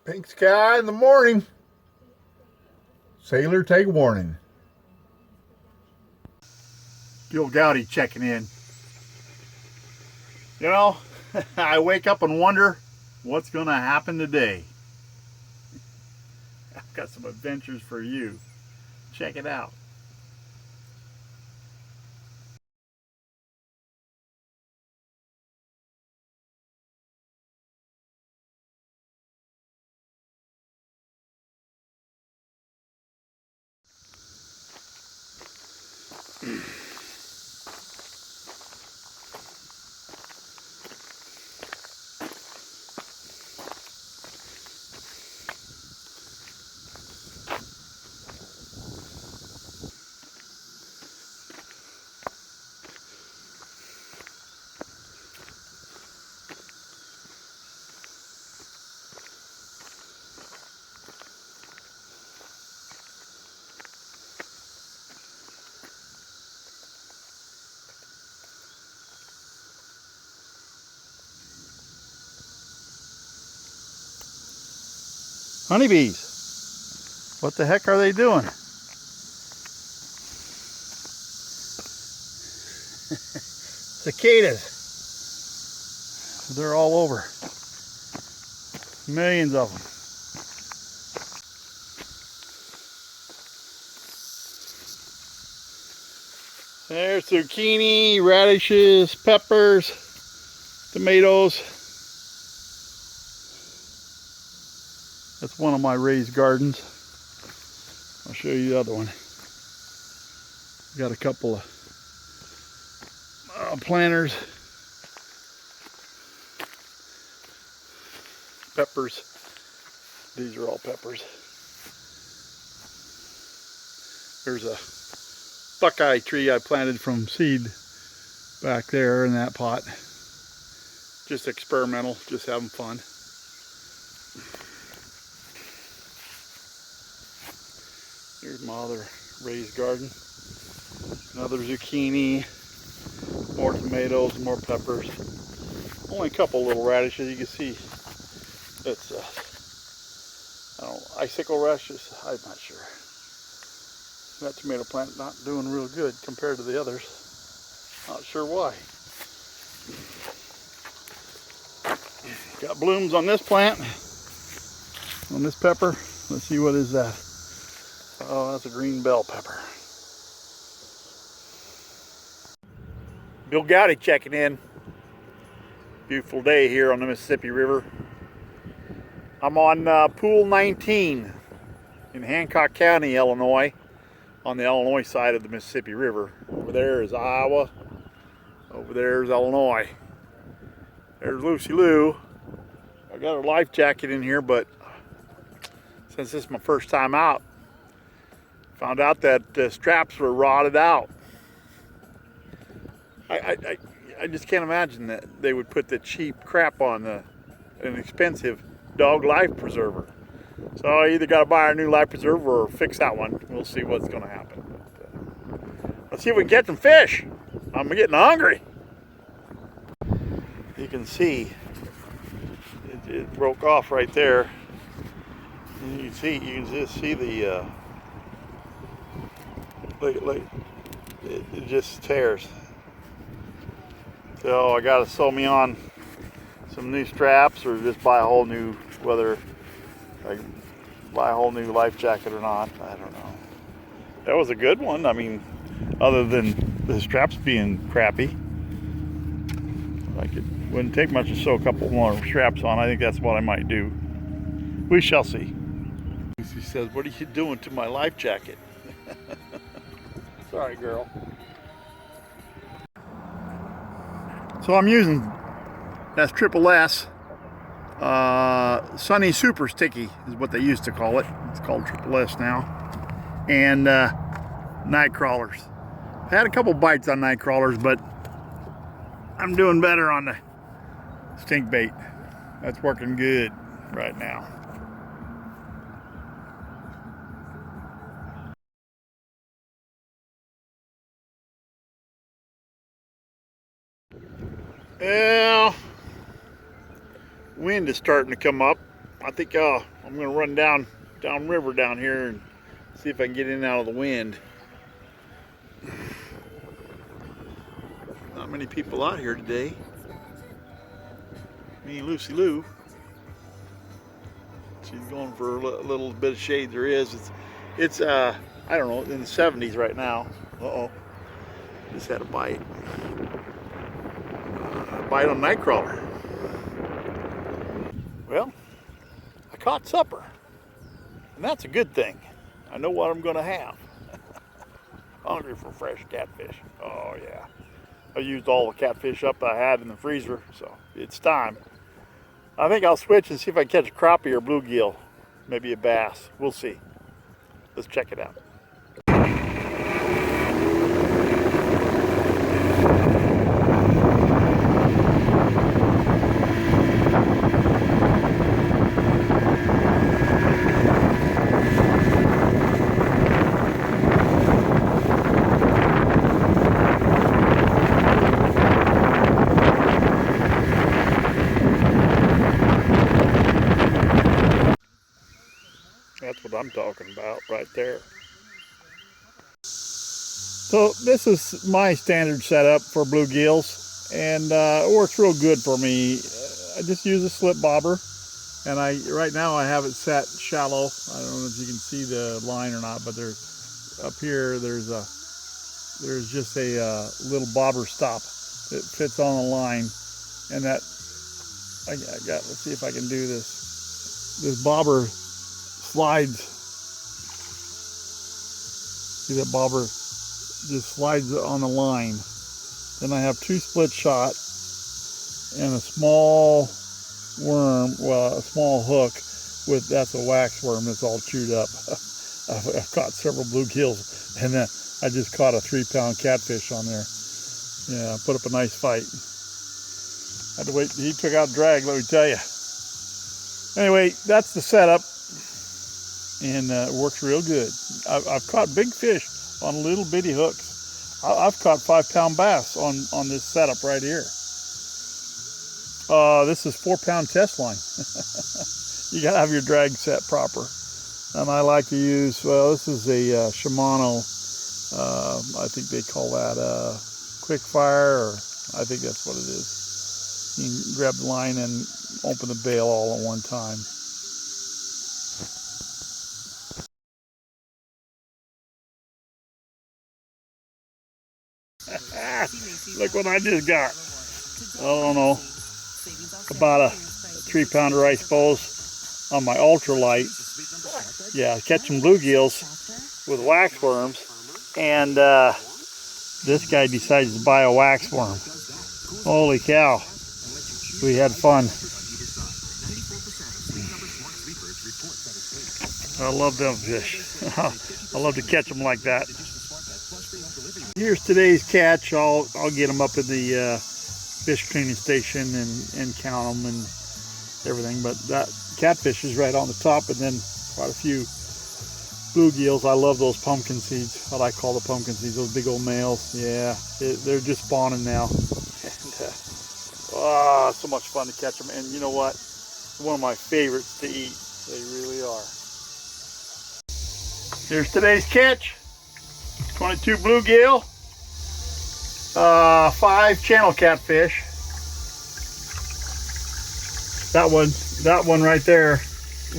Pink sky in the morning. Sailor, take warning. Gil Goudy checking in. You know, I wake up and wonder what's going to happen today. I've got some adventures for you. Check it out. Honeybees. What the heck are they doing? Cicadas. They're all over. Millions of them. There's zucchini, radishes, peppers, tomatoes. That's one of my raised gardens. I'll show you the other one. Got a couple of planters, peppers. These are all peppers. There's a buckeye tree I planted from seed back there in that pot. Just experimental, just having fun. Here's my other raised garden. Another zucchini, more tomatoes, more peppers. Only a couple little radishes. You can see it's I don't know, icicle radishes. I'm not sure. That tomato plant not doing real good compared to the others. Not sure why. Got blooms on this plant, on this pepper. Let's see, what is that? Oh, that's a green bell pepper. Bill Goudy checking in. Beautiful day here on the Mississippi River. I'm on Pool 19 in Hancock County, Illinois, on the Illinois side of the Mississippi River. Over there is Iowa. Over there is Illinois. There's Lucy Lou. I got a life jacket in here, but since this is my first time out, found out that the straps were rotted out. I just can't imagine that they would put the cheap crap on an expensive dog life preserver. So I either got to buy a new life preserver or fix that one. We'll see what's going to happen. But, let's see if we can get some fish. I'm getting hungry. You can see it broke off right there. You can just see the look, it just tears. So I gotta sew me on some new straps, or just buy a whole new, whether I buy a whole new life jacket or not, I don't know. That was a good one. I mean, other than the straps being crappy. Like, it wouldn't take much to sew a couple more straps on. I think that's what I might do. We shall see. Lucy says, "What are you doing to my life jacket?" Sorry, girl. So I'm using, that's Triple S. Sunny Super Sticky is what they used to call it. It's called Triple S now. And night crawlers. I had a couple bites on night crawlers, but I'm doing better on the stink bait. That's working good right now. Well, wind is starting to come up. I think I'm gonna run down river down here and see if I can get in and out of the wind. Not many people out here today. Me and Lucy Lou. She's going for a little bit of shade there is. It's I don't know, in the 70s right now. Uh-oh. Just had a bite. A bite on nightcrawler. Well, I caught supper. And that's a good thing. I know what I'm gonna have. Hungry for fresh catfish. Oh yeah. I used all the catfish up I had in the freezer, so it's time. I think I'll switch and see if I can catch a crappie or bluegill. Maybe a bass. We'll see. Let's check it out. That's what I'm talking about right there. So this is my standard setup for bluegills, and it works real good for me. I just use a slip bobber, and right now I have it set shallow. I don't know if you can see the line or not, but there's up here there's just a little bobber stop that fits on the line, and that I got. Let's see if I can do this. This bobber slides. See that bobber just slides on the line. Then I have two split shot and a small worm, well, a small hook with, that's a wax worm that's all chewed up. I've caught several bluegills, and then I just caught a 3-pound catfish on there. Yeah, put up a nice fight. Had to wait, he took out drag, let me tell you. Anyway, that's the setup, and it works real good. I've caught big fish on little bitty hooks. I've caught 5-pound bass on this setup right here. This is 4-pound test line. You gotta have your drag set proper. And I like to use, well, this is a Shimano, I think they call that quick fire, or I think that's what it is. You can grab the line and open the bail all at one time. Look what I just got. I don't know, about a 3-pounder, I suppose, on my ultralight. Yeah, catching bluegills with wax worms, and this guy decides to buy a wax worm. Holy cow, we had fun. I love them fish. I love to catch them like that. Here's today's catch. I'll get them up in the fish cleaning station and count them and everything. But that catfish is right on the top, and then quite a few bluegills. I love those pumpkin seeds. What I call the pumpkin seeds. Those big old males. Yeah, they're just spawning now. And, so much fun to catch them. And you know what? One of my favorites to eat. They really are. Here's today's catch. 22 bluegill, 5 channel catfish. That one right there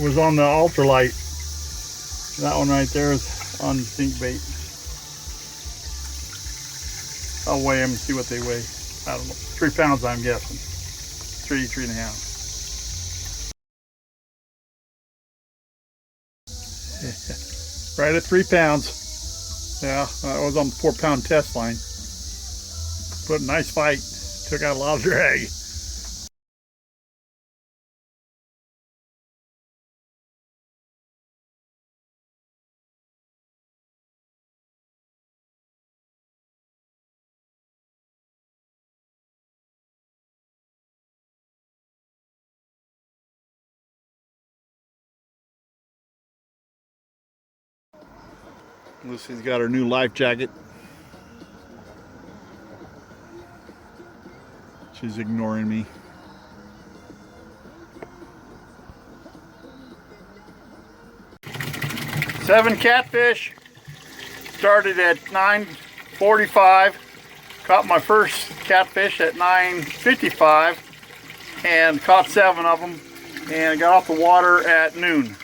was on the ultralight. That one right there is on stink bait. I'll weigh them and see what they weigh. I don't know, 3 pounds I'm guessing. 3.5. Right at 3 pounds. Yeah, that was on the 4-pound test line. Put a nice fight. Took out a lot of drag. Lucy's got her new life jacket. She's ignoring me. 7 catfish. Started at 9:45. Caught my first catfish at 9:55 and caught 7 of them and got off the water at noon.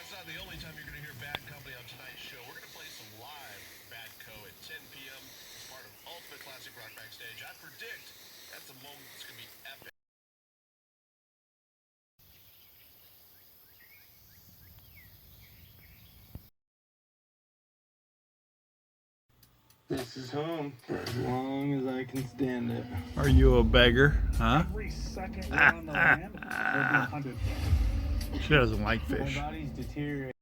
That's not the only time you're going to hear Bad Company on tonight's show. We're going to play some live Bad Co at 10 p.m. as part of Ultimate Classic Rock Backstage. I predict that's a moment that's going to be epic. This is home for as long as I can stand it. Are you a beggar, huh? Every second we're on the land, we're being hunted. She doesn't like My fish. body's deteriorating.